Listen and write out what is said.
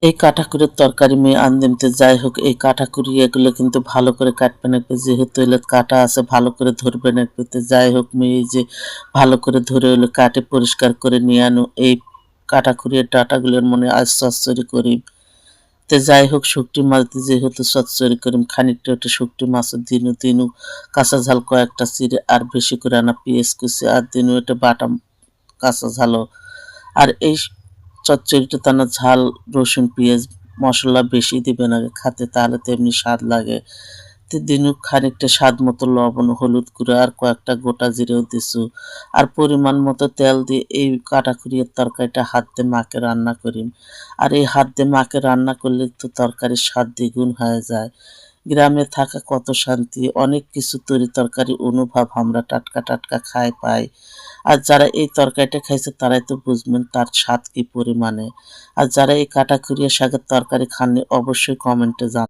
এই কাটাকুড়ের তরকারি মেয়ে আনদিমতে যাই হোক এই কাটাকুড়ি এগুলো কিন্তু ভালো করে কাটবেন একটু যেহেতু এলে কাটা আছে ভালো করে ধরবেন একটু যাই হোক মেয়ে যে ভালো করে ধরে হলো কাটে পরিষ্কার করে নিয়ে আনো এই কাটাকুড়ির ডাটাগুলোর মনে আজ চচ্চড়ি করি তে যাই হোক শুকটি মাছ দিয়ে যেহেতু চচ্চড়ি করিম খানিকটা একটু শুকটি মাছের দিনু দিনু কাঁচা ঝাল কয়েকটা চিড়ে আর বেশি করে আনা পেঁয়াজ কুচি আর দিনু এটা বাটাম কাঁচা ঝালও আর এই চচ্চড়িটা টানা ঝাল রসুন পেঁয়াজ মশলা বেশি দিবেন আগে খাতে তাহলে তেমনি স্বাদ লাগে তে দিনু খানিকটা স্বাদ মতো লবণ হলুদ গুঁড়ো আর কয়েকটা গোটা জিরেও দিছু আর পরিমাণ মতো তেল দিয়ে এই কাটাকুড়িয়ার তরকারিটা হাত দিয়ে মাকে রান্না করি আর এই হাত দিয়ে মাকে রান্না করলে তো তরকারির স্বাদ দ্বিগুণ হয়ে যায় গ্রামে থাকা কত শান্তি অনেক কিছু তরি তরকারি অনুভব আমরা টাটকা টাটকা খাই পাই আর যারা এই তরকারিটা খাইছে তারাই তো বুঝবেন তার স্বাদ কি পরিমাণে আর যারা এই কাটাকুড়িয়া শাকের তরকারি খাননি অবশ্যই কমেন্টে জানান।